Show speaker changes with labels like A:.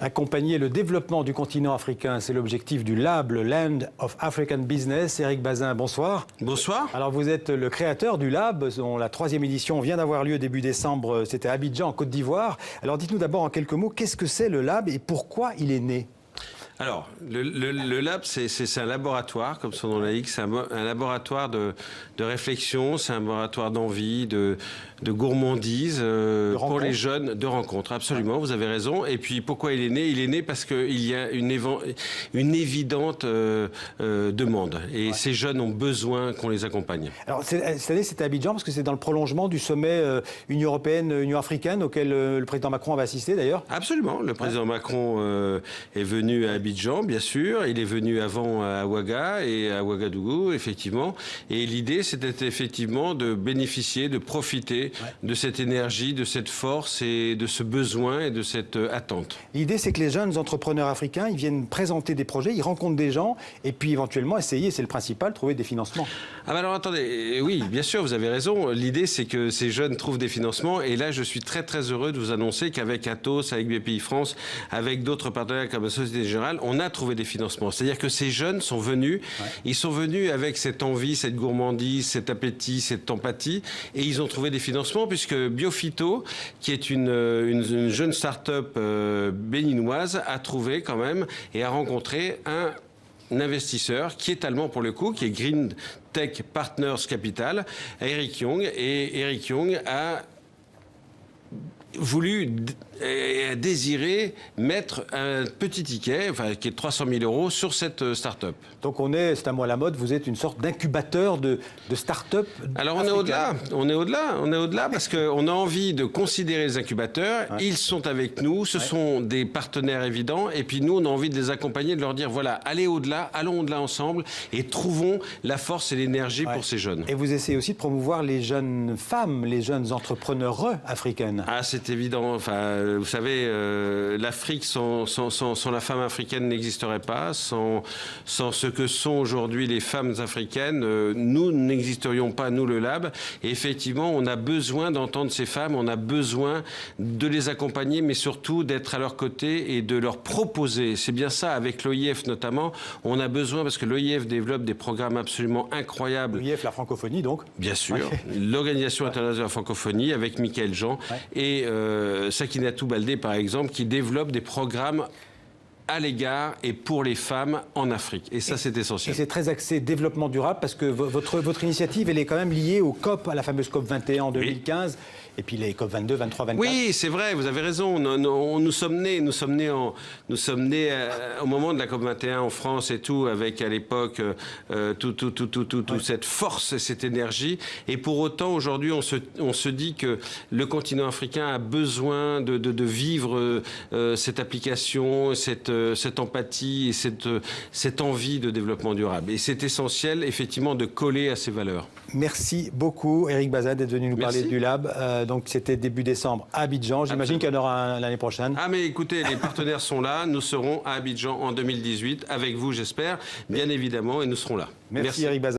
A: Accompagner le développement du continent africain, c'est l'objectif du LAB, le Land of African Business. Éric Bazin, bonsoir.
B: Bonsoir.
A: Alors vous êtes le créateur du LAB, dont la 3e édition vient d'avoir lieu début décembre, c'était à Abidjan, en Côte d'Ivoire. Alors dites-nous d'abord en quelques mots, qu'est-ce que c'est le LAB et pourquoi il est né ?
B: Alors, le lab, c'est un laboratoire, comme son nom l'indique, c'est un laboratoire de réflexion, c'est un laboratoire d'envie, de gourmandise pour les jeunes, de rencontres, absolument, vous avez raison. Et puis, pourquoi il est né ? Il est né parce qu'il y a une évidente demande. Et ces jeunes ont besoin qu'on les accompagne. Alors,
A: cette année, c'était à Abidjan, parce que c'est dans le prolongement du sommet Union européenne, Union africaine, auquel le président Macron avait assisté, d'ailleurs.
B: Absolument. Le président Macron est venu à Abidjan, bien sûr. Il est venu avant à Ouaga et à Ouagadougou, effectivement. Et l'idée, c'était effectivement de bénéficier, de profiter de cette énergie, de cette force et de ce besoin et de cette attente.
A: L'idée, c'est que les jeunes entrepreneurs africains, ils viennent présenter des projets, ils rencontrent des gens et puis éventuellement essayer, c'est le principal, trouver des financements.
B: Ah bah alors attendez, oui, bien sûr, vous avez raison. L'idée, c'est que ces jeunes trouvent des financements. Et là, je suis très très heureux de vous annoncer qu'avec Atos, avec Bpifrance, avec d'autres partenaires comme la Société Générale, on a trouvé des financements. C'est-à-dire que ces jeunes sont venus, ils sont venus avec cette envie, cette gourmandise, cet appétit, cette empathie, et ils ont trouvé des financements puisque Biophyto, qui est une jeune start-up béninoise, a trouvé quand même et a rencontré un investisseur qui est allemand pour le coup, qui est Green Tech Partners Capital, Eric Young, et Eric Young a voulu et a désiré mettre un petit ticket, enfin, qui est de 300 000 € sur cette start-up.
A: Donc c'est un mot à la mode, vous êtes une sorte d'incubateur de start-up.
B: Alors on est au-delà parce qu'on a envie de considérer les incubateurs, ils sont avec nous, ce sont des partenaires évidents, et puis nous on a envie de les accompagner, de leur dire voilà, allez au-delà, allons au-delà ensemble, et trouvons la force et l'énergie pour ces jeunes.
A: Et vous essayez aussi de promouvoir les jeunes femmes, les jeunes entrepreneurs africaines.
B: Ah, c'est évident, enfin... Vous savez, l'Afrique sans la femme africaine n'existerait pas. Sans ce que sont aujourd'hui les femmes africaines, nous n'existerions pas, nous, le Lab. Et effectivement, on a besoin d'entendre ces femmes, on a besoin de les accompagner, mais surtout d'être à leur côté et de leur proposer. C'est bien ça, avec l'OIF notamment. On a besoin, parce que l'OIF développe des programmes absolument incroyables.
A: L'OIF, la francophonie, donc.
B: Bien sûr. L'Organisation internationale de la francophonie, avec Michael Jean et Sakinatou Baldé, par exemple, qui développe des programmes à l'égard et pour les femmes en Afrique. Et ça, c'est essentiel.
A: Et c'est très axé développement durable parce que votre initiative, elle est quand même liée au COP, à la fameuse COP 21 en 2015, et puis les COP 22, 23, 24.
B: Oui, c'est vrai, vous avez raison. Nous sommes nés au moment de la COP 21 en France et tout, avec à l'époque toute cette force et cette énergie. Et pour autant, aujourd'hui, on se dit que le continent africain a besoin de vivre cette application, cette empathie et cette envie de développement durable. Et c'est essentiel, effectivement, de coller à ces valeurs.
A: Merci beaucoup, Éric Bazin, d'être venu nous parler du Lab. Donc, c'était début décembre à Abidjan. J'imagine qu'il y en aura un l'année prochaine.
B: Ah, mais écoutez, les partenaires sont là. Nous serons à Abidjan en 2018, avec vous, j'espère, bien évidemment, et nous serons là.
A: Merci. Éric Bazin.